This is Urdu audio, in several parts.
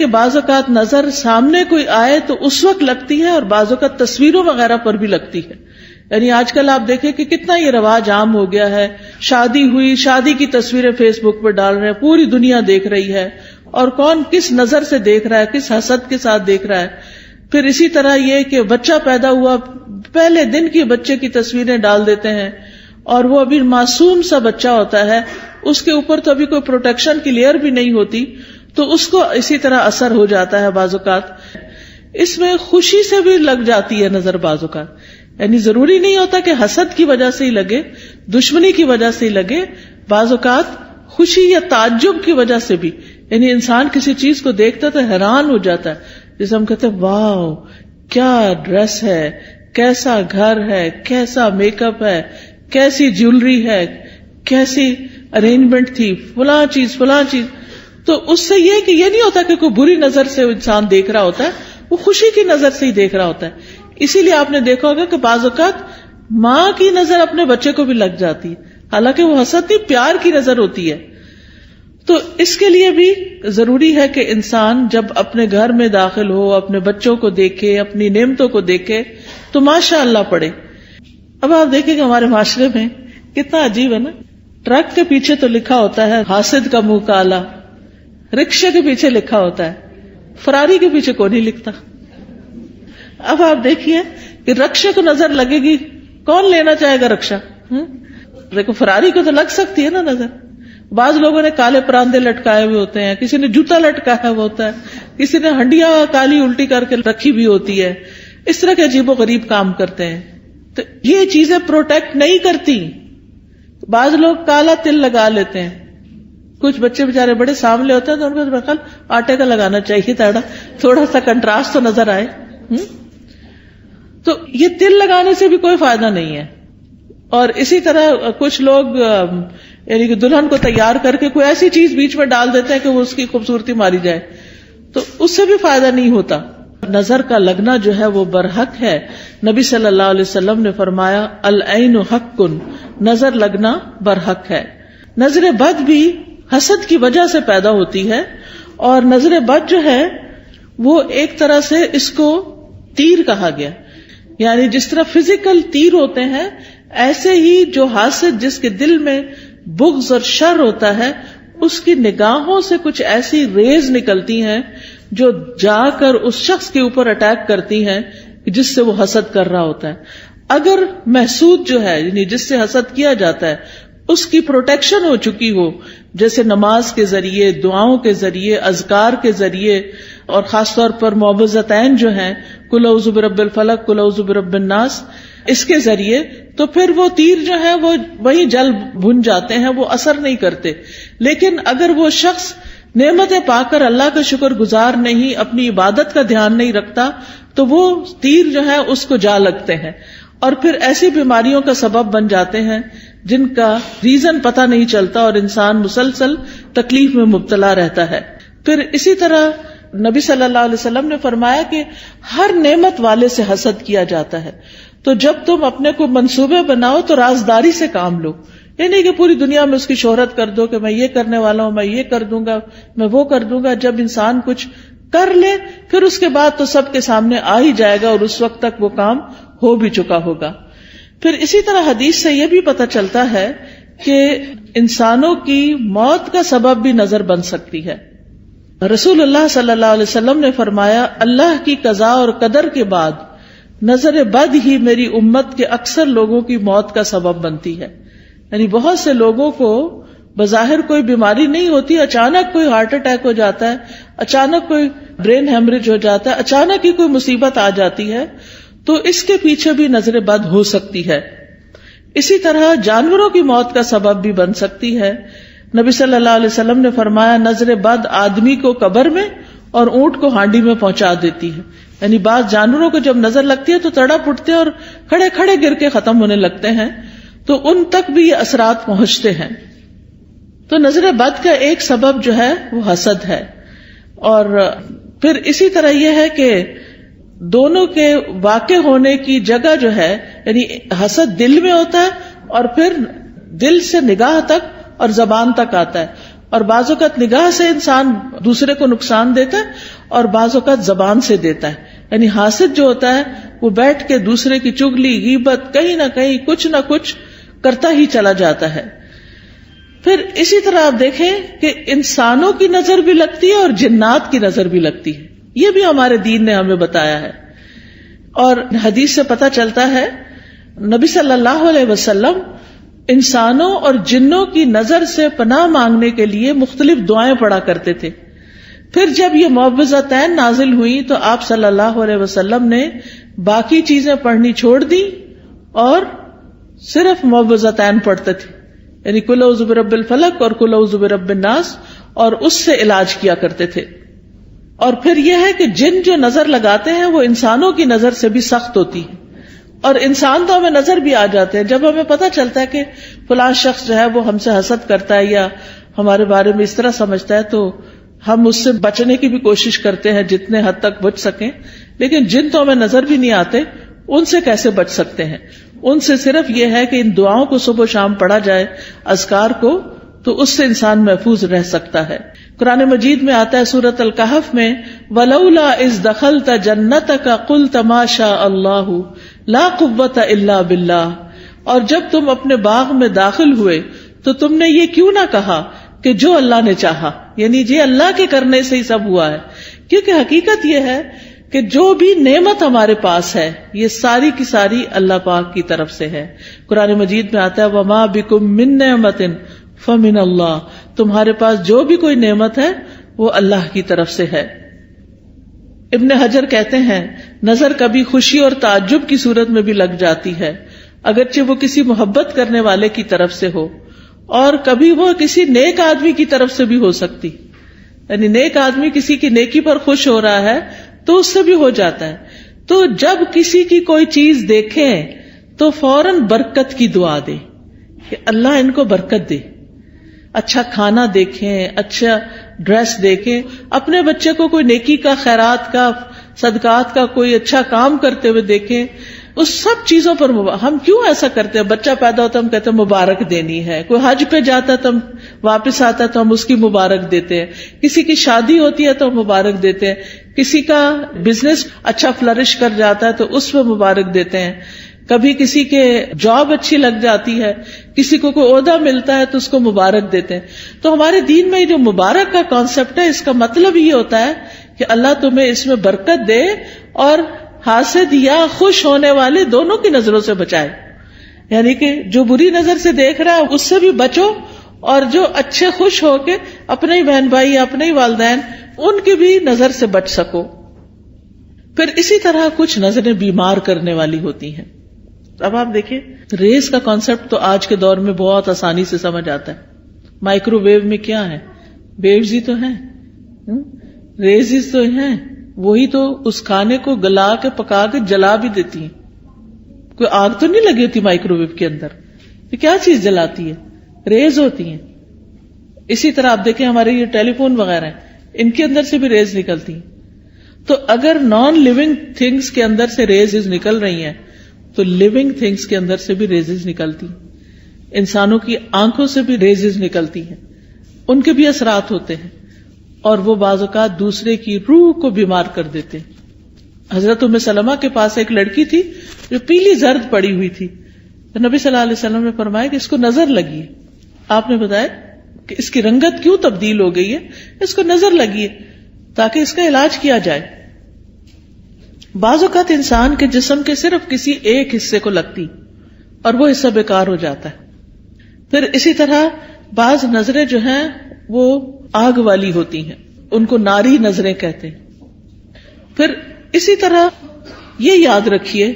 کہ بعض اوقات نظر سامنے کوئی آئے تو اس وقت لگتی ہے اور بعض اوقات تصویروں وغیرہ پر بھی لگتی ہے. یعنی آج کل آپ دیکھیں کہ کتنا یہ رواج عام ہو گیا ہے، شادی ہوئی، شادی کی تصویریں فیس بک پہ ڈال رہے ہیں، پوری دنیا دیکھ رہی ہے، اور کون کس نظر سے دیکھ رہا ہے، کس حسد کے ساتھ دیکھ رہا ہے. پھر اسی طرح یہ کہ بچہ پیدا ہوا، پہلے دن کی بچے کی تصویریں ڈال دیتے ہیں، اور وہ ابھی معصوم سا بچہ ہوتا ہے، اس کے اوپر تو ابھی کوئی پروٹیکشن کی لیئر بھی نہیں ہوتی، تو اس کو اسی طرح اثر ہو جاتا ہے. بعض اوقات اس میں خوشی سے بھی لگ جاتی ہے نظر، بعض اوقات یعنی ضروری نہیں ہوتا کہ حسد کی وجہ سے ہی لگے، دشمنی کی وجہ سے ہی لگے، بعض اوقات خوشی یا تعجب کی وجہ سے بھی. یعنی انسان کسی چیز کو دیکھتا تو حیران ہو جاتا ہے، جسے ہم کہتے ہیں واو کیا ڈریس ہے، کیسا گھر ہے، کیسا میک اپ ہے، کیسی جیولری ہے، کیسی ارینجمنٹ تھی، فلاں چیز. تو اس سے یہ کہ یہ نہیں ہوتا کہ کوئی بری نظر سے انسان دیکھ رہا ہوتا ہے، وہ خوشی کی نظر سے ہی دیکھ رہا ہوتا ہے. اسی لیے آپ نے دیکھا ہوگا کہ بعض اوقات ماں کی نظر اپنے بچے کو بھی لگ جاتی ہے، حالانکہ وہ حسد نہیں، پیار کی نظر ہوتی ہے. تو اس کے لیے بھی ضروری ہے کہ انسان جب اپنے گھر میں داخل ہو، اپنے بچوں کو دیکھے، اپنی نعمتوں کو دیکھے تو ماشاء اللہ پڑھے. اب آپ دیکھیں کہ ہمارے معاشرے میں کتنا عجیب ہے نا، ٹرک کے پیچھے تو لکھا ہوتا ہے حاسد کا منہ کالا، رکشے کے پیچھے لکھا ہوتا ہے، فراری کے پیچھے کوئی نہیں لکھتا. اب آپ دیکھیے کہ رکشے کو نظر لگے گی، کون لینا چاہے گا رکشا؟ دیکھو فراری کو تو لگ سکتی ہے نا نظر. بعض لوگوں نے کالے پراندے لٹکائے ہوئے ہوتے ہیں، کسی نے جوتا لٹکایا ہوا ہوتا ہے، کسی نے ہنڈیا کالی الٹی کر کے رکھی ہوئی ہوتی ہے. اس طرح کے عجیب و غریب کام کرتے ہیں. تو یہ چیزیں پروٹیکٹ نہیں کرتی. بعض لوگ کالا تل لگا لیتے ہیں، کچھ بچے بےچارے بڑے سامنے ہوتے ہیں تو ان کو میرا خیال آٹے کا لگانا چاہیے تھوڑا سا کنٹراسٹ تو نظر آئے. تو یہ تل لگانے سے بھی کوئی فائدہ نہیں ہے. اور اسی طرح کچھ لوگ یعنی کہ دلہن کو تیار کر کے کوئی ایسی چیز بیچ میں ڈال دیتے ہیں کہ وہ اس کی خوبصورتی ماری جائے، تو اس سے بھی فائدہ نہیں ہوتا. نظر کا لگنا جو ہے وہ برحق ہے. نبی صلی اللہ علیہ وسلم نے فرمایا العین حق، نظر لگنا برحق ہے. نظر بد بھی حسد کی وجہ سے پیدا ہوتی ہے، اور نظر بد جو ہے وہ ایک طرح سے اس کو تیر کہا گیا. یعنی جس طرح فزیکل تیر ہوتے ہیں، ایسے ہی جو حاسد جس کے دل میں بغض اور شر ہوتا ہے، اس کی نگاہوں سے کچھ ایسی ریز نکلتی ہیں جو جا کر اس شخص کے اوپر اٹیک کرتی ہیں جس سے وہ حسد کر رہا ہوتا ہے. اگر محسود جو ہے یعنی جس سے حسد کیا جاتا ہے اس کی پروٹیکشن ہو چکی ہو، جیسے نماز کے ذریعے، دعاؤں کے ذریعے، اذکار کے ذریعے، اور خاص طور پر معوذتین جو ہیں قل اعوذ برب الفلق، قل اعوذ برب الناس، اس کے ذریعے، تو پھر وہ تیر جو ہے وہ وہیں جل بھن جاتے ہیں، وہ اثر نہیں کرتے. لیکن اگر وہ شخص نعمتیں پا کر اللہ کا شکر گزار نہیں، اپنی عبادت کا دھیان نہیں رکھتا، تو وہ تیر جو ہے اس کو جا لگتے ہیں، اور پھر ایسی بیماریوں کا سبب بن جاتے ہیں جن کا ریزن پتہ نہیں چلتا، اور انسان مسلسل تکلیف میں مبتلا رہتا ہے. پھر اسی طرح نبی صلی اللہ علیہ وسلم نے فرمایا کہ ہر نعمت والے سے حسد کیا جاتا ہے. تو جب تم اپنے کو منصوبے بناؤ تو رازداری سے کام لو. یہ نہیں کہ پوری دنیا میں اس کی شہرت کر دو کہ میں یہ کرنے والا ہوں، میں یہ کر دوں گا، میں وہ کر دوں گا. جب انسان کچھ کر لے پھر اس کے بعد تو سب کے سامنے آ ہی جائے گا، اور اس وقت تک وہ کام ہو بھی چکا ہوگا. پھر اسی طرح حدیث سے یہ بھی پتہ چلتا ہے کہ انسانوں کی موت کا سبب بھی نظر بن سکتی ہے. رسول اللہ صلی اللہ علیہ وسلم نے فرمایا اللہ کی قضاء اور قدر کے بعد نظر بد ہی میری امت کے اکثر لوگوں کی موت کا سبب بنتی ہے. یعنی بہت سے لوگوں کو بظاہر کوئی بیماری نہیں ہوتی، اچانک کوئی ہارٹ اٹیک ہو جاتا ہے، اچانک کوئی برین ہیمریج ہو جاتا ہے، اچانک ہی کوئی مصیبت آ جاتی ہے، تو اس کے پیچھے بھی نظر بد ہو سکتی ہے. اسی طرح جانوروں کی موت کا سبب بھی بن سکتی ہے. نبی صلی اللہ علیہ وسلم نے فرمایا نظر بد آدمی کو قبر میں اور اونٹ کو ہانڈی میں پہنچا دیتی ہے. یعنی بعض جانوروں کو جب نظر لگتی ہے تو تڑپ اٹھتے ہیں اور کھڑے کھڑے گر کے ختم ہونے لگتے ہیں، تو ان تک بھی یہ اثرات پہنچتے ہیں. تو نظر بد کا ایک سبب جو ہے وہ حسد ہے. اور پھر اسی طرح یہ ہے کہ دونوں کے واقع ہونے کی جگہ جو ہے، یعنی حسد دل میں ہوتا ہے اور پھر دل سے نگاہ تک اور زبان تک آتا ہے. اور بعض اوقات نگاہ سے انسان دوسرے کو نقصان دیتا ہے اور بعض اوقات زبان سے دیتا ہے. یعنی حاسد جو ہوتا ہے وہ بیٹھ کے دوسرے کی چگلی غیبت کہیں نہ کہیں کچھ نہ کچھ کرتا ہی چلا جاتا ہے. پھر اسی طرح آپ دیکھیں کہ انسانوں کی نظر بھی لگتی ہے اور جنات کی نظر بھی لگتی ہے. یہ بھی ہمارے دین نے ہمیں بتایا ہے. اور حدیث سے پتہ چلتا ہے نبی صلی اللہ علیہ وسلم انسانوں اور جنوں کی نظر سے پناہ مانگنے کے لیے مختلف دعائیں پڑھا کرتے تھے. پھر جب یہ معوذتین نازل ہوئی تو آپ صلی اللہ علیہ وسلم نے باقی چیزیں پڑھنی چھوڑ دی اور صرف معوذتین پڑھتے تھے. یعنی قل اعوذ برب الفلق اور قل اعوذ برب الناس، اور اس سے علاج کیا کرتے تھے. اور پھر یہ ہے کہ جن جو نظر لگاتے ہیں وہ انسانوں کی نظر سے بھی سخت ہوتی ہے. اور انسان تو ہمیں نظر بھی آ جاتے ہیں جب ہمیں پتہ چلتا ہے کہ فلاں شخص جو ہے وہ ہم سے حسد کرتا ہے یا ہمارے بارے میں اس طرح سمجھتا ہے، تو ہم اس سے بچنے کی بھی کوشش کرتے ہیں جتنے حد تک بچ سکیں. لیکن جن تو ہمیں نظر بھی نہیں آتے، ان سے کیسے بچ سکتے ہیں؟ ان سے صرف یہ ہے کہ ان دعاؤں کو صبح و شام پڑھا جائے، اذکار کو، تو اس سے انسان محفوظ رہ سکتا ہے. قرآن مجید میں آتا ہے سورۃ الکہف میں وَلَوْلَا إِذْ دَخَلْتَ جَنَّتَكَ قُلْتَ مَا شَاءَ اللَّهُ لَا قُوَّةَ إِلَّا بِاللَّهِ. اور جب تم اپنے باغ میں داخل ہوئے تو تم نے یہ کیوں نہ کہا کہ جو اللہ نے چاہا، یعنی جی اللہ کے کرنے سے ہی سب ہوا ہے. کیونکہ حقیقت یہ ہے کہ جو بھی نعمت ہمارے پاس ہے یہ ساری کی ساری اللہ پاک کی طرف سے ہے. قرآن مجید میں آتا ہے وَمَا بِكُم مِّن نِّعْمَةٍ فَمِنَ اللَّهِ. تمہارے پاس جو بھی کوئی نعمت ہے وہ اللہ کی طرف سے ہے. ابن حجر کہتے ہیں نظر کبھی خوشی اور تعجب کی صورت میں بھی لگ جاتی ہے، اگرچہ وہ کسی محبت کرنے والے کی طرف سے ہو، اور کبھی وہ کسی نیک آدمی کی طرف سے بھی ہو سکتی. یعنی نیک آدمی کسی کی نیکی پر خوش ہو رہا ہے تو اس سے بھی ہو جاتا ہے. تو جب کسی کی کوئی چیز دیکھیں تو فوراً برکت کی دعا دے کہ اللہ ان کو برکت دے. اچھا کھانا دیکھیں، اچھا ڈریس دیکھیں، اپنے بچے کو کوئی نیکی کا، خیرات کا، صدقات کا کوئی اچھا کام کرتے ہوئے دیکھیں. اس سب چیزوں پر ہم کیوں ایسا کرتے ہیں؟ بچہ پیدا ہوتا ہے ہم کہتے ہیں مبارک دینی ہے، کوئی حج پہ جاتا ہے تو ہم واپس آتا ہے تو ہم اس کی مبارک دیتے ہیں، کسی کی شادی ہوتی ہے تو ہم مبارک دیتے ہیں، کسی کا بزنس اچھا فلرش کر جاتا ہے تو اس پہ مبارک دیتے ہیں، کبھی کسی کے جاب اچھی لگ جاتی ہے، کسی کو کوئی عہدہ ملتا ہے تو اس کو مبارک دیتے ہیں. تو ہمارے دین میں جو مبارک کا کانسیپٹ ہے اس کا مطلب یہ ہوتا ہے کہ اللہ تمہیں اس میں برکت دے اور حاسد یا خوش ہونے والے دونوں کی نظروں سے بچائے. یعنی کہ جو بری نظر سے دیکھ رہا ہے اس سے بھی بچو، اور جو اچھے خوش ہو کے اپنے ہی بہن بھائی یا اپنے ہی والدین ان کی بھی نظر سے بچ سکو. پھر اسی طرح کچھ نظریں بیمار کرنے والی ہوتی ہیں. اب آپ دیکھیں ریز کا کانسیپٹ تو آج کے دور میں بہت آسانی سے سمجھ آتا ہے. مائکرو ویو میں کیا ہے؟ ویوز ہی تو ہیں، ریز تو ہیں، وہی تو اس کھانے کو گلا کے پکا کے جلا بھی دیتی ہیں. کوئی آگ تو نہیں لگی ہوتی مائکرو ویو کے اندر، یہ کیا چیز جلاتی ہے؟ ریز ہوتی ہیں. اسی طرح آپ دیکھیں ہمارے یہ ٹیلی فون وغیرہ ہیں، ان کے اندر سے بھی ریز نکلتی ہیں. تو اگر نان لیونگ تھنگس کے اندر سے ریز نکل رہی ہیں تو لیونگ تھنگس کے اندر سے بھی ریزز نکلتی ہیں. انسانوں کی آنکھوں سے بھی ریزز نکلتی ہیں، ان کے بھی اثرات ہوتے ہیں، اور وہ بعض اوقات دوسرے کی روح کو بیمار کر دیتے ہیں. حضرت ام سلمہ کے پاس ایک لڑکی تھی جو پیلی زرد پڑی ہوئی تھی، تو نبی صلی اللہ علیہ وسلم نے فرمایا کہ اس کو نظر لگی ہے. آپ نے بتایا کہ اس کی رنگت کیوں تبدیل ہو گئی ہے؟ اس کو نظر لگی ہے تاکہ اس کا علاج کیا جائے. بعض اوقات انسان کے جسم کے صرف کسی ایک حصے کو لگتی اور وہ حصہ بیکار ہو جاتا ہے. پھر اسی طرح بعض نظریں جو ہیں وہ آگ والی ہوتی ہیں، ان کو ناری نظریں کہتے ہیں. پھر اسی طرح یہ یاد رکھیے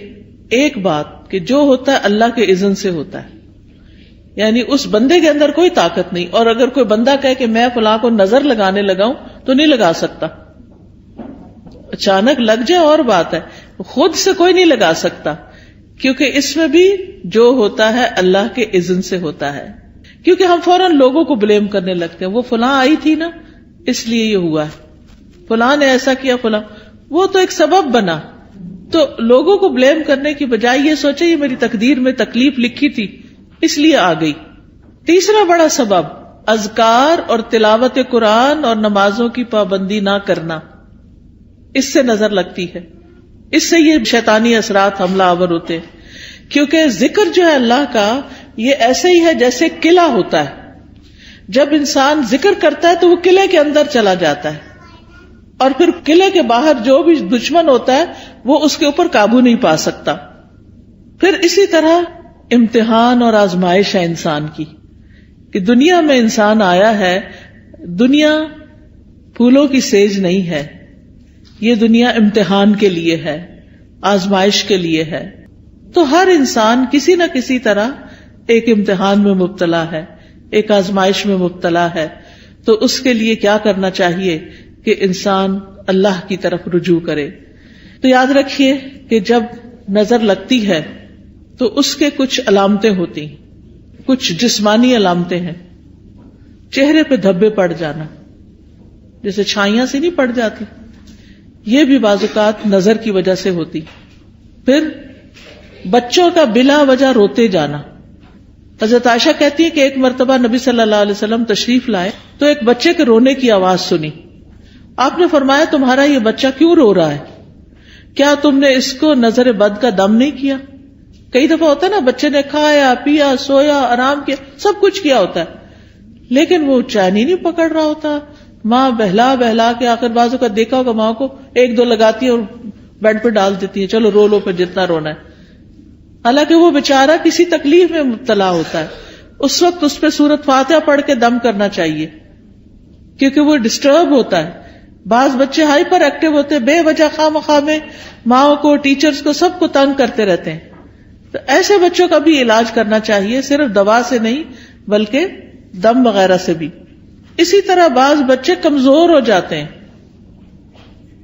ایک بات کہ جو ہوتا ہے اللہ کے اذن سے ہوتا ہے، یعنی اس بندے کے اندر کوئی طاقت نہیں. اور اگر کوئی بندہ کہے کہ میں فلاں کو نظر لگانے لگا ہوں تو نہیں لگا سکتا. اچانک لگ جائے اور بات ہے، خود سے کوئی نہیں لگا سکتا، کیونکہ اس میں بھی جو ہوتا ہے اللہ کے اذن سے ہوتا ہے. کیونکہ ہم فوراً لوگوں کو بلیم کرنے لگتے ہیں، وہ فلاں آئی تھی نا اس لیے یہ ہوا ہے، فلاں نے ایسا کیا، فلاں وہ تو ایک سبب بنا. تو لوگوں کو بلیم کرنے کی بجائے یہ سوچے یہ میری تقدیر میں تکلیف لکھی تھی اس لیے آ گئی. تیسرا بڑا سبب اذکار اور تلاوت قرآن اور نمازوں کی پابندی نہ کرنا، اس سے نظر لگتی ہے، اس سے یہ شیطانی اثرات حملہ آور ہوتے ہیں. کیونکہ ذکر جو ہے اللہ کا یہ ایسے ہی ہے جیسے قلعہ ہوتا ہے. جب انسان ذکر کرتا ہے تو وہ قلعے کے اندر چلا جاتا ہے، اور پھر قلعے کے باہر جو بھی دشمن ہوتا ہے وہ اس کے اوپر قابو نہیں پا سکتا. پھر اسی طرح امتحان اور آزمائش ہے انسان کی، کہ دنیا میں انسان آیا ہے، دنیا پھولوں کی سیج نہیں ہے، یہ دنیا امتحان کے لیے ہے، آزمائش کے لیے ہے. تو ہر انسان کسی نہ کسی طرح ایک امتحان میں مبتلا ہے، ایک آزمائش میں مبتلا ہے. تو اس کے لیے کیا کرنا چاہیے کہ انسان اللہ کی طرف رجوع کرے. تو یاد رکھیے کہ جب نظر لگتی ہے تو اس کے کچھ علامتیں ہوتی ہیں، کچھ جسمانی علامتیں ہیں. چہرے پہ دھبے پڑ جانا، جیسے چھائیاں سے نہیں پڑ جاتی، یہ بھی بعض اوقات نظر کی وجہ سے ہوتی. پھر بچوں کا بلا وجہ روتے جانا. حضرت عائشہ کہتی ہے کہ ایک مرتبہ نبی صلی اللہ علیہ وسلم تشریف لائے تو ایک بچے کے رونے کی آواز سنی. آپ نے فرمایا تمہارا یہ بچہ کیوں رو رہا ہے؟ کیا تم نے اس کو نظر بد کا دم نہیں کیا؟ کئی دفعہ ہوتا ہے نا، بچے نے کھایا پیا سویا آرام کیا سب کچھ کیا ہوتا ہے، لیکن وہ چین ہی نہیں پکڑ رہا ہوتا. ماں بہلا بہلا کے آخر بازو کا دیکھا ہوگا ماں کو ایک دو لگاتی ہے اور بیڈ پہ ڈال دیتی ہے، چلو رو لو پھر جتنا رونا ہے. حالانکہ وہ بیچارہ کسی تکلیف میں مبتلا ہوتا ہے، اس وقت اس پہ سورۃ فاتحہ پڑھ کے دم کرنا چاہیے، کیونکہ وہ ڈسٹرب ہوتا ہے. بعض بچے ہائپر ایکٹیو ہوتے ہیں، بے وجہ خواہ مخواہ میں ماں کو ٹیچرز کو سب کو تنگ کرتے رہتے ہیں. تو ایسے بچوں کا بھی علاج کرنا چاہیے، صرف دوا سے نہیں بلکہ دم وغیرہ سے بھی. اسی طرح بعض بچے کمزور ہو جاتے ہیں،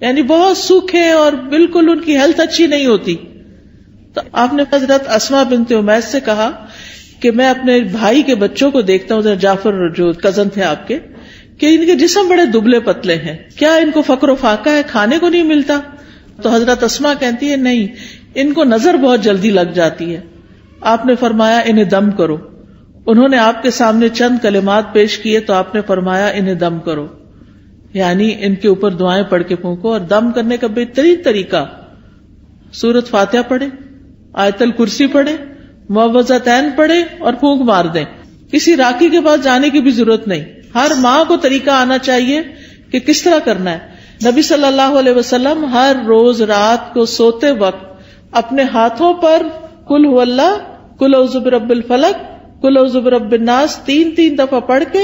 یعنی بہت سوکھے اور بالکل ان کی ہیلتھ اچھی نہیں ہوتی. تو آپ نے حضرت اسماء بنت امیس سے کہا کہ میں اپنے بھائی کے بچوں کو دیکھتا ہوں، جعفر جو کزن تھے آپ کے، کہ ان کے جسم بڑے دبلے پتلے ہیں، کیا ان کو فقر و فاقہ ہے، کھانے کو نہیں ملتا؟ تو حضرت اسماء کہتی ہے نہیں، ان کو نظر بہت جلدی لگ جاتی ہے. آپ نے فرمایا انہیں دم کرو. انہوں نے آپ کے سامنے چند کلمات پیش کیے تو آپ نے فرمایا انہیں دم کرو، یعنی ان کے اوپر دعائیں پڑھ کے پھونکو. اور دم کرنے کا بہترین طریقہ سورۃ فاتحہ پڑھے، آیت الکرسی پڑھے، معوذتین پڑھے اور پھونک مار دیں. کسی راکی کے پاس جانے کی بھی ضرورت نہیں، ہر ماں کو طریقہ آنا چاہیے کہ کس طرح کرنا ہے. نبی صلی اللہ علیہ وسلم ہر روز رات کو سوتے وقت اپنے ہاتھوں پر قل هو اللہ، قل اعوذ برب الفلق، قل اعوذ برب الناس 3 دفعہ پڑھ کے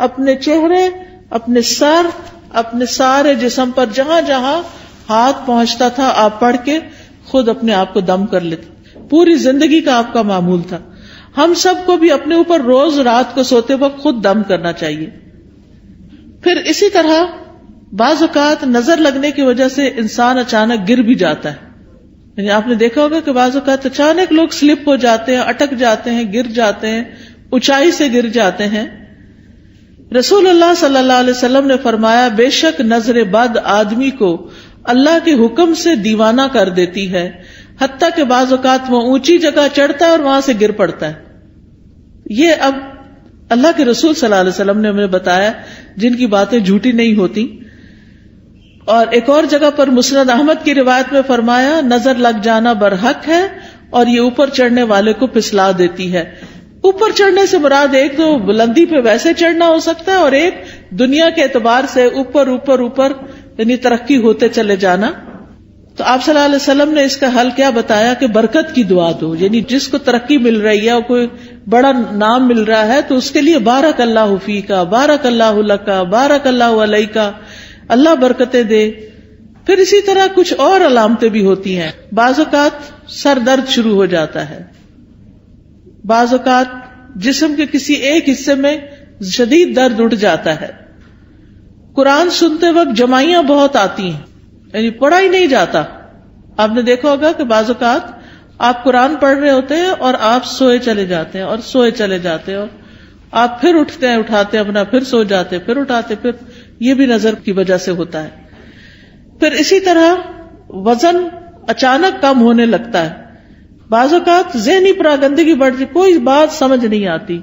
اپنے چہرے، اپنے سر، اپنے سارے جسم پر جہاں جہاں ہاتھ پہنچتا تھا آپ پڑھ کے خود اپنے آپ کو دم کر لیتے. پوری زندگی کا آپ کا معمول تھا. ہم سب کو بھی اپنے اوپر روز رات کو سوتے وقت خود دم کرنا چاہیے. پھر اسی طرح بعض اوقات نظر لگنے کی وجہ سے انسان اچانک گر بھی جاتا ہے. یعنی آپ نے دیکھا ہوگا کہ بعض اوقات اچانک لوگ سلپ ہو جاتے ہیں، اٹک جاتے ہیں، گر جاتے ہیں، اونچائی سے گر جاتے ہیں. رسول اللہ صلی اللہ علیہ وسلم نے فرمایا بے شک نظر بد آدمی کو اللہ کے حکم سے دیوانہ کر دیتی ہے، حتیٰ کہ بعض اوقات وہ اونچی جگہ چڑھتا ہے اور وہاں سے گر پڑتا ہے. یہ اب اللہ کے رسول صلی اللہ علیہ وسلم نے ہمیں بتایا، جن کی باتیں جھوٹی نہیں ہوتی. اور ایک اور جگہ پر مسند احمد کی روایت میں فرمایا نظر لگ جانا برحق ہے اور یہ اوپر چڑھنے والے کو پھسلا دیتی ہے. اوپر چڑھنے سے مراد ایک تو بلندی پہ ویسے چڑھنا ہو سکتا ہے، اور ایک دنیا کے اعتبار سے اوپر اوپر اوپر یعنی ترقی ہوتے چلے جانا. تو آپ صلی اللہ علیہ وسلم نے اس کا حل کیا بتایا کہ برکت کی دعا دو. یعنی جس کو ترقی مل رہی ہے اور کوئی بڑا نام مل رہا ہے تو اس کے لیے بارک اللہ فیکا، بارک اللہ لکا، بارک اللہ علیکا، اللہ برکتیں دے. پھر اسی طرح کچھ اور علامتیں بھی ہوتی ہیں. بعض اوقات سر درد شروع ہو جاتا ہے، بعض اوقات جسم کے کسی ایک حصے میں شدید درد اٹھ جاتا ہے. قرآن سنتے وقت جمائیاں بہت آتی ہیں، یعنی پڑھا ہی نہیں جاتا. آپ نے دیکھا ہوگا کہ بعض اوقات آپ قرآن پڑھ رہے ہوتے ہیں اور آپ سوئے چلے جاتے ہیں اور سوئے چلے جاتے ہیں، اور آپ پھر اٹھتے ہیں، اٹھاتے اپنا، پھر سو جاتے، پھر اٹھاتے، پھر یہ بھی نظر کی وجہ سے ہوتا ہے. پھر اسی طرح وزن اچانک کم ہونے لگتا ہے. بعض اوقات ذہنی پراگندگی بڑھ جائے، کوئی بات سمجھ نہیں آتی،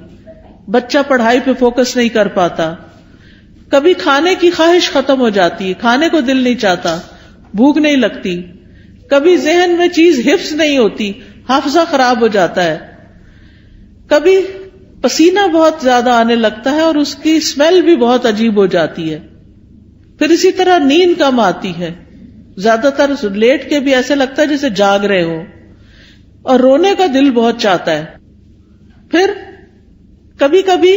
بچہ پڑھائی پہ فوکس نہیں کر پاتا، کبھی کھانے کی خواہش ختم ہو جاتی ہے، کھانے کو دل نہیں چاہتا، بھوک نہیں لگتی، کبھی ذہن میں چیز حفظ نہیں ہوتی، حافظہ خراب ہو جاتا ہے، کبھی پسینہ بہت زیادہ آنے لگتا ہے اور اس کی اسمیل بھی بہت عجیب ہو جاتی ہے، پھر اسی طرح نیند کم آتی ہے، زیادہ تر لیٹ کے بھی ایسے لگتا ہے جیسے جاگ رہے ہو، اور رونے کا دل بہت چاہتا ہے، پھر کبھی کبھی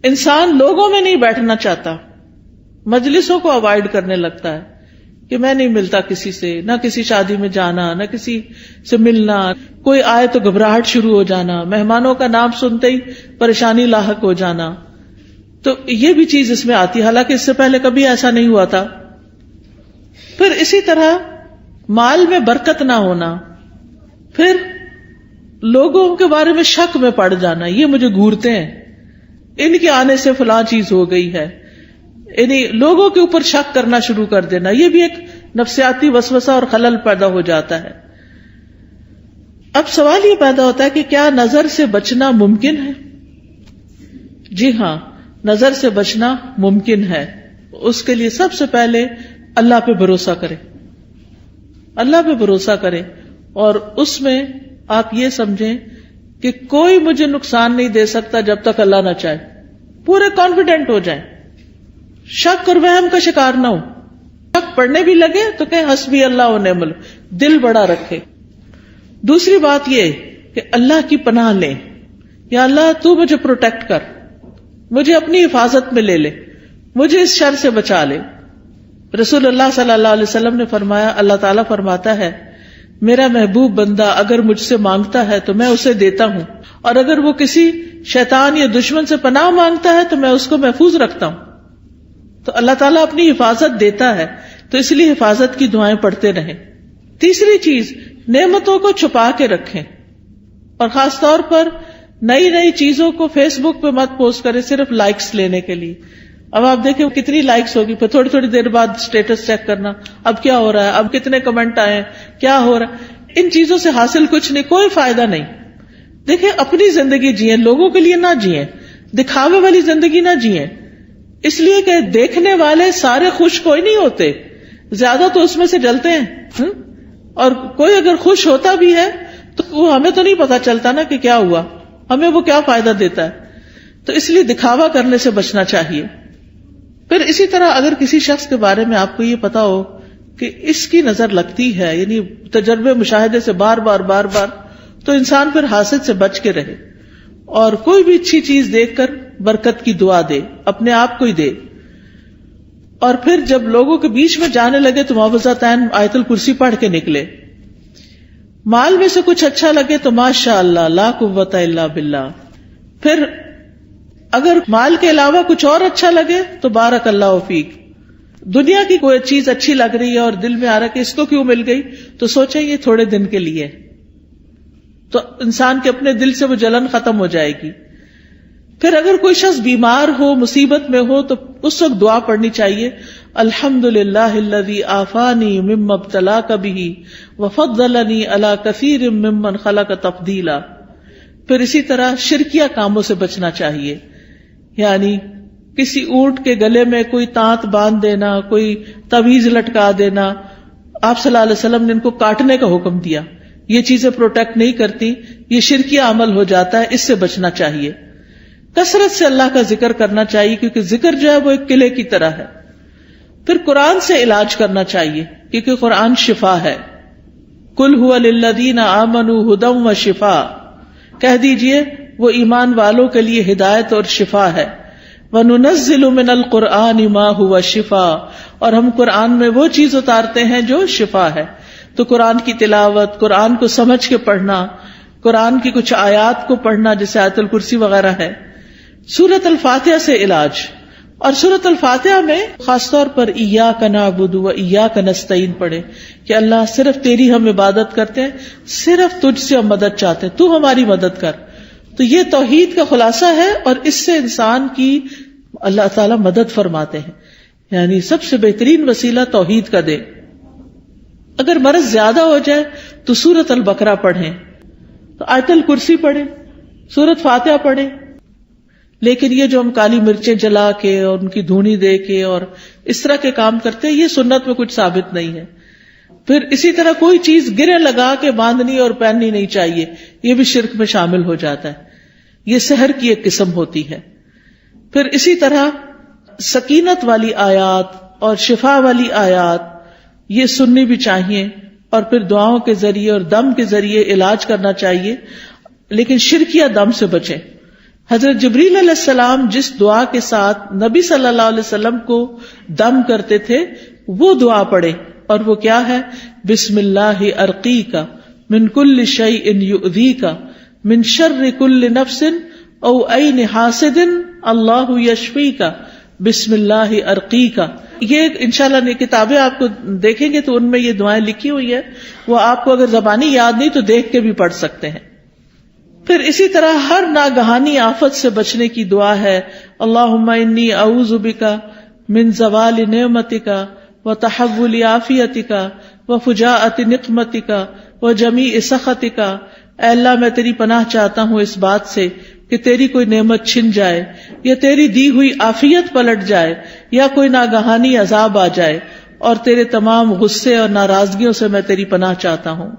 انسان لوگوں میں نہیں بیٹھنا چاہتا، مجلسوں کو اوائڈ کرنے لگتا ہے کہ میں نہیں ملتا کسی سے، نہ کسی شادی میں جانا، نہ کسی سے ملنا، کوئی آئے تو گھبراہٹ شروع ہو جانا، مہمانوں کا نام سنتے ہی پریشانی لاحق ہو جانا، تو یہ بھی چیز اس میں آتی ہے، حالانکہ اس سے پہلے کبھی ایسا نہیں ہوا تھا۔ پھر اسی طرح مال میں برکت نہ ہونا، پھر لوگوں کے بارے میں شک میں پڑ جانا، یہ مجھے گھورتے ہیں، ان کے آنے سے فلاں چیز ہو گئی ہے، یعنی لوگوں کے اوپر شک کرنا شروع کر دینا، یہ بھی ایک نفسیاتی وسوسہ اور خلل پیدا ہو جاتا ہے۔ اب سوال یہ پیدا ہوتا ہے کہ کیا نظر سے بچنا ممکن ہے؟ جی ہاں، نظر سے بچنا ممکن ہے۔ اس کے لیے سب سے پہلے اللہ پہ بھروسہ کرے، اللہ پہ بھروسہ کرے، اور اس میں آپ یہ سمجھیں کہ کوئی مجھے نقصان نہیں دے سکتا جب تک اللہ نہ چاہے، پورے کانفیڈنٹ ہو جائیں، شک اور وہم کا شکار نہ ہو، شک پڑنے بھی لگے تو کہیں حسبی اللہ و نعم الوکیل، دل بڑا رکھے۔ دوسری بات یہ کہ اللہ کی پناہ لیں، یا اللہ تو مجھے پروٹیکٹ کر، مجھے اپنی حفاظت میں لے لے، مجھے اس شر سے بچا لے۔ رسول اللہ صلی اللہ علیہ وسلم نے فرمایا، اللہ تعالیٰ فرماتا ہے میرا محبوب بندہ اگر مجھ سے مانگتا ہے تو میں اسے دیتا ہوں، اور اگر وہ کسی شیطان یا دشمن سے پناہ مانگتا ہے تو میں اس کو محفوظ رکھتا ہوں۔ تو اللہ تعالیٰ اپنی حفاظت دیتا ہے، تو اس لیے حفاظت کی دعائیں پڑھتے رہیں۔ تیسری چیز، نعمتوں کو چھپا کے رکھیں، اور خاص طور پر نئی نئی چیزوں کو فیس بک پہ مت پوسٹ کریں صرف لائکس لینے کے لیے۔ اب آپ دیکھیں کتنی لائکس ہوگی، پھر تھوڑی تھوڑی دیر بعد سٹیٹس چیک کرنا، اب کیا ہو رہا ہے، اب کتنے کمنٹ آئے ہیں، کیا ہو رہا ہے۔ ان چیزوں سے حاصل کچھ نہیں، کوئی فائدہ نہیں۔ دیکھیں اپنی زندگی جئیں، لوگوں کے لیے نہ جئیں، دکھاوے والی زندگی نہ جئیں، اس لیے کہ دیکھنے والے سارے خوش کوئی نہیں ہوتے، زیادہ تو اس میں سے جلتے ہیں، اور کوئی اگر خوش ہوتا بھی ہے تو وہ ہمیں تو نہیں پتا چلتا نا کہ کیا ہوا، ہمیں وہ کیا فائدہ دیتا ہے، تو اس لیے دکھاوا کرنے سے بچنا چاہیے۔ پھر اسی طرح اگر کسی شخص کے بارے میں آپ کو یہ پتا ہو کہ اس کی نظر لگتی ہے، یعنی تجربے مشاہدے سے بار بار تو انسان پھر حاسد سے بچ کے رہے، اور کوئی بھی اچھی چیز دیکھ کر برکت کی دعا دے، اپنے آپ کو ہی دے، اور پھر جب لوگوں کے بیچ میں جانے لگے تو معوذتین آیت الکرسی پڑھ کے نکلے۔ مال میں سے کچھ اچھا لگے تو ماشاء اللہ لا قوت الا باللہ، پھر اگر مال کے علاوہ کچھ اور اچھا لگے تو بارک اللہ فیک۔ دنیا کی کوئی چیز اچھی لگ رہی ہے اور دل میں آ رہا ہے کہ اس کو کیوں مل گئی، تو سوچیں یہ تھوڑے دن کے لیے، تو انسان کے اپنے دل سے وہ جلن ختم ہو جائے گی۔ پھر اگر کوئی شخص بیمار ہو، مصیبت میں ہو، تو اس وقت دعا پڑھنی چاہیے، الحمدللہ الذی عافانی مما ابتلاک بہ وفضلنی علی کثیر ممن خلق تفضیلا۔ پھر اسی طرح شرکیہ کاموں سے بچنا چاہیے، یعنی کسی اونٹ کے گلے میں کوئی تانت باندھ دینا، کوئی تعویذ لٹکا دینا، آپ صلی اللہ علیہ وسلم نے ان کو کاٹنے کا حکم دیا، یہ چیزیں پروٹیکٹ نہیں کرتی، یہ شرکیہ عمل ہو جاتا ہے، اس سے بچنا چاہیے۔ کثرت سے اللہ کا ذکر کرنا چاہیے، کیونکہ ذکر جو ہے وہ ایک قلعے کی طرح ہے۔ پھر قرآن سے علاج کرنا چاہیے، کیونکہ قرآن شفا ہے۔ قل ھو للذین آمنوا ھدی وشفاء، کہہ دیجئے وہ ایمان والوں کے لیے ہدایت اور شفا ہے۔ وَنُنَزِّلُ مِنَ الْقُرْآنِ مَا هُوَ شِفَاء، اور ہم قرآن میں وہ چیز اتارتے ہیں جو شفا ہے۔ تو قرآن کی تلاوت، قرآن کو سمجھ کے پڑھنا، قرآن کی کچھ آیات کو پڑھنا جیسے آیت الکرسی وغیرہ ہے۔ سورۃ الفاتحہ سے علاج، اور سورۃ الفاتحہ میں خاص طور پر ایاک نعبد و ایاک نستعین پڑھے کہ اللہ صرف تیری ہم عبادت کرتے ہیں، صرف تجھ سے ہم مدد چاہتے ہیں، تو ہماری مدد کر۔ تو یہ توحید کا خلاصہ ہے، اور اس سے انسان کی اللہ تعالیٰ مدد فرماتے ہیں، یعنی سب سے بہترین وسیلہ توحید کا دے۔ اگر مرض زیادہ ہو جائے تو سورۃ البقرہ پڑھیں، تو آیت الکرسی پڑھیں، سورۃ فاتحہ پڑھیں، لیکن یہ جو ہم کالی مرچیں جلا کے اور ان کی دھونی دے کے اور اس طرح کے کام کرتے ہیں، یہ سنت میں کچھ ثابت نہیں ہے. پھر اسی طرح کوئی چیز گرے لگا کے باندھنی اور پہننی نہیں چاہیے، یہ بھی شرک میں شامل ہو جاتا ہے. یہ سحر کی ایک قسم ہوتی ہے. پھر اسی طرح سکینت والی آیات اور شفا والی آیات یہ سننی بھی چاہیے، اور پھر دعاؤں کے ذریعے اور دم کے ذریعے علاج کرنا چاہیے، لیکن شرکیہ دم سے بچیں. حضرت جبریل علیہ السلام جس دعا کے ساتھ نبی صلی اللہ علیہ وسلم کو دم کرتے تھے وہ دعا پڑھے، اور وہ کیا ہے؟ بسم اللہ ارقیک من کل شیء یؤذیک من شر کل نفس او عین حاسد اللہ یشفیک بسم اللہ ارقیک. یہ انشاءاللہ کتابیں آپ کو دیکھیں گے تو ان میں یہ دعائیں لکھی ہوئی ہیں، وہ آپ کو اگر زبانی یاد نہیں تو دیکھ کے بھی پڑھ سکتے ہیں. پھر اسی طرح ہر ناگہانی آفت سے بچنے کی دعا ہے، اللہم انی اعوذ بک من زوال نعمتک وتحول عافیتک وفجاءۃ نقمتک وجمیع سخطک. اے اللہ میں تیری پناہ چاہتا ہوں اس بات سے کہ تیری کوئی نعمت چھن جائے، یا تیری دی ہوئی عافیت پلٹ جائے، یا کوئی ناگہانی عذاب آ جائے، اور تیرے تمام غصے اور ناراضگیوں سے میں تیری پناہ چاہتا ہوں.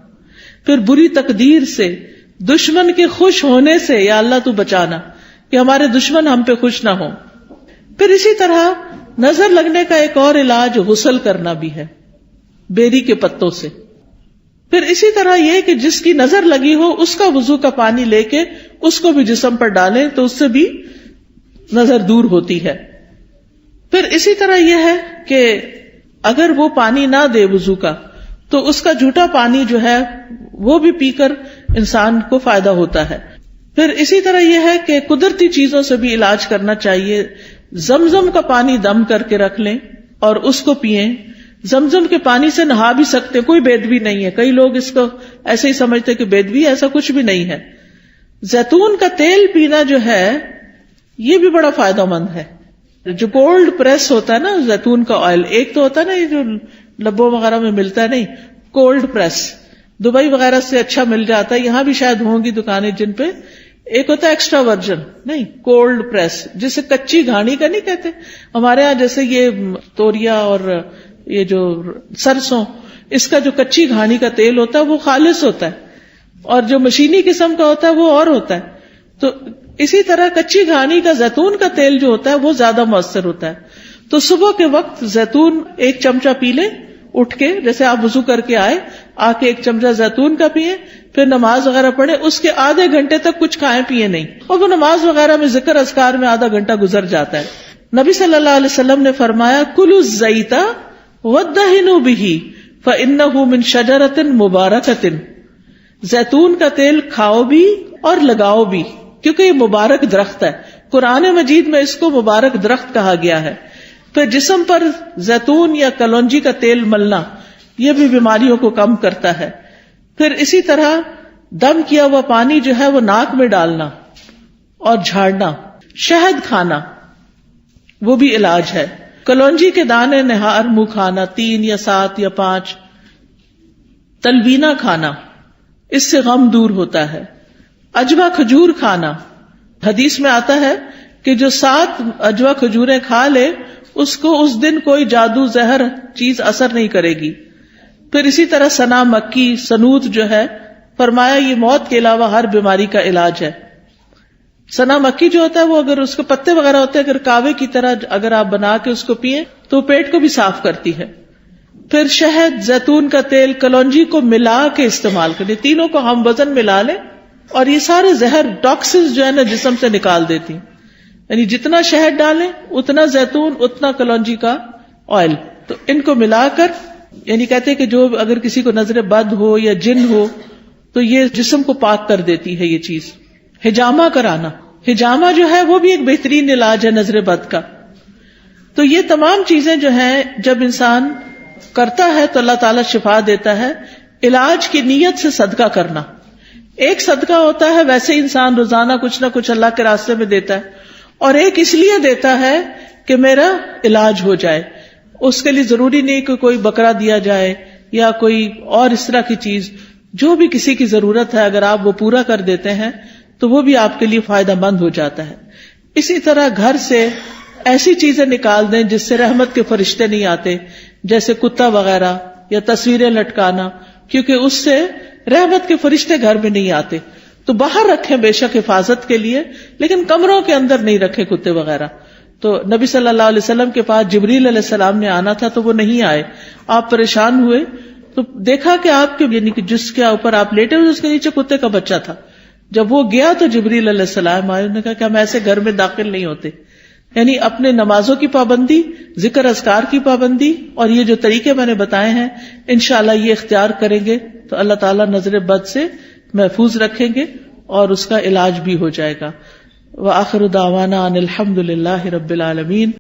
پھر بری تقدیر سے، دشمن کے خوش ہونے سے یا اللہ تو بچانا کہ ہمارے دشمن ہم پہ خوش نہ ہوں. پھر اسی طرح نظر لگنے کا ایک اور علاج غسل کرنا بھی ہے بیری کے پتوں سے. پھر اسی طرح یہ کہ جس کی نظر لگی ہو اس کا وضو کا پانی لے کے اس کو بھی جسم پر ڈالیں تو اس سے بھی نظر دور ہوتی ہے. پھر اسی طرح یہ ہے کہ اگر وہ پانی نہ دے وضو کا تو اس کا جھوٹا پانی جو ہے وہ بھی پی کر انسان کو فائدہ ہوتا ہے. پھر اسی طرح یہ ہے کہ قدرتی چیزوں سے بھی علاج کرنا چاہیے. زمزم کا پانی دم کر کے رکھ لیں اور اس کو پئیں. زمزم کے پانی سے نہا بھی سکتے، کوئی بیدبی نہیں ہے. کئی لوگ اس کو ایسے ہی سمجھتے کہ بیدبی، ایسا کچھ بھی نہیں ہے. زیتون کا تیل پینا جو ہے یہ بھی بڑا فائدہ مند ہے. جو کولڈ پریس ہوتا ہے نا زیتون کا آئل، ایک تو ہوتا ہے نا یہ جو لبوں وغیرہ میں ملتا ہے، نہیں، کولڈ پریس دبئی وغیرہ سے اچھا مل جاتا ہے، یہاں بھی شاید ہوں گی دکانیں جن پہ. ایک ہوتا ہے ایکسٹرا ورجن، نہیں، کولڈ پریس جسے کچی گھانی کا نہیں کہتے ہمارے ہاں، جیسے یہ توریا اور یہ جو سرسوں، اس کا جو کچی گھانی کا تیل ہوتا ہے وہ خالص ہوتا ہے، اور جو مشینی قسم کا ہوتا ہے وہ اور ہوتا ہے. تو اسی طرح کچی گھانی کا زیتون کا تیل جو ہوتا ہے وہ زیادہ مؤثر ہوتا ہے. تو صبح کے وقت زیتون ایک چمچہ پی لیں اٹھ کے، جیسے آپ وضو کر کے آئے، آ کے ایک چمچہ زیتون کا پیئیں، پھر نماز وغیرہ پڑھیں. اس کے آدھے گھنٹے تک کچھ کھائیں پیئیں نہیں، اور وہ نماز وغیرہ میں ذکر اذکار میں آدھا گھنٹہ گزر جاتا ہے. نبی صلی اللہ علیہ وسلم نے فرمایا کلوا الزیت وادہنوا بہ فانہ من شجرۃ مبارکۃ. زیتون کا تیل کھاؤ بھی اور لگاؤ بھی، کیونکہ یہ مبارک درخت ہے. قرآن مجید میں اس کو مبارک درخت کہا گیا ہے. پھر جسم پر زیتون یا کلونجی کا تیل ملنا یہ بھی بیماریوں کو کم کرتا ہے. پھر اسی طرح دم کیا ہوا پانی جو ہے وہ ناک میں ڈالنا اور جھاڑنا. شہد کھانا وہ بھی علاج ہے. کلونجی کے دانے نہار منہ کھانا 3 یا 7 یا 5. تلبینہ کھانا، اس سے غم دور ہوتا ہے. اجوا کھجور کھانا، حدیث میں آتا ہے کہ جو 7 اجوا کھجوریں کھا لے اس کو اس دن کوئی جادو زہر چیز اثر نہیں کرے گی. پھر اسی طرح سنا مکی، سنوت جو ہے فرمایا یہ موت کے علاوہ ہر بیماری کا علاج ہے. سنا مکی جو ہوتا ہے وہ اگر اس کے پتے وغیرہ ہوتے ہیں، اگر کاوے کی طرح اگر آپ بنا کے اس کو پیئیں تو پیٹ کو بھی صاف کرتی ہے. پھر شہد، زیتون کا تیل، کلونجی کو ملا کے استعمال کریں. تینوں کو ہم وزن ملا لیں اور یہ سارے زہر ٹاکسنز جو ہے نا جسم سے نکال دیتی. یعنی جتنا شہد ڈالیں اتنا زیتون اتنا کلونجی کا آئل، تو ان کو ملا کر، یعنی کہتے ہیں کہ جو اگر کسی کو نظر بد ہو یا جن ہو تو یہ جسم کو پاک کر دیتی ہے یہ چیز. حجامہ کرانا، حجامہ جو ہے وہ بھی ایک بہترین علاج ہے نظر بد کا. تو یہ تمام چیزیں جو ہیں جب انسان کرتا ہے تو اللہ تعالیٰ شفا دیتا ہے. علاج کی نیت سے صدقہ کرنا، ایک صدقہ ہوتا ہے ویسے انسان روزانہ کچھ نہ کچھ اللہ کے راستے میں دیتا ہے، اور ایک اس لیے دیتا ہے کہ میرا علاج ہو جائے. اس کے لیے ضروری نہیں کہ کوئی بکرا دیا جائے یا کوئی اور اس طرح کی چیز. جو بھی کسی کی ضرورت ہے اگر آپ وہ پورا کر دیتے ہیں تو وہ بھی آپ کے لیے فائدہ مند ہو جاتا ہے. اسی طرح گھر سے ایسی چیزیں نکال دیں جس سے رحمت کے فرشتے نہیں آتے، جیسے کتا وغیرہ یا تصویریں لٹکانا، کیونکہ اس سے رحمت کے فرشتے گھر میں نہیں آتے. تو باہر رکھیں بے شک حفاظت کے لیے، لیکن کمروں کے اندر نہیں رکھے کتے وغیرہ. تو نبی صلی اللہ علیہ وسلم کے پاس جبریل علیہ السلام نے آنا تھا تو وہ نہیں آئے. آپ پریشان ہوئے تو دیکھا کہ آپ کے یعنی کہ جس کے اوپر آپ لیٹے ہوئے اس کے نیچے کتے کا بچہ تھا. جب وہ گیا تو جبریل علیہ السلام آئے، انہوں نے کہا کہ ہم ایسے گھر میں داخل نہیں ہوتے. یعنی اپنے نمازوں کی پابندی، ذکر اذکار کی پابندی، اور یہ جو طریقے میں نے بتائے ہیں انشاءاللہ یہ اختیار کریں گے تو اللہ تعالیٰ نظر بد سے محفوظ رکھیں گے اور اس کا علاج بھی ہو جائے گا. وآخر دعوانا ان الحمد للہ رب العالمین.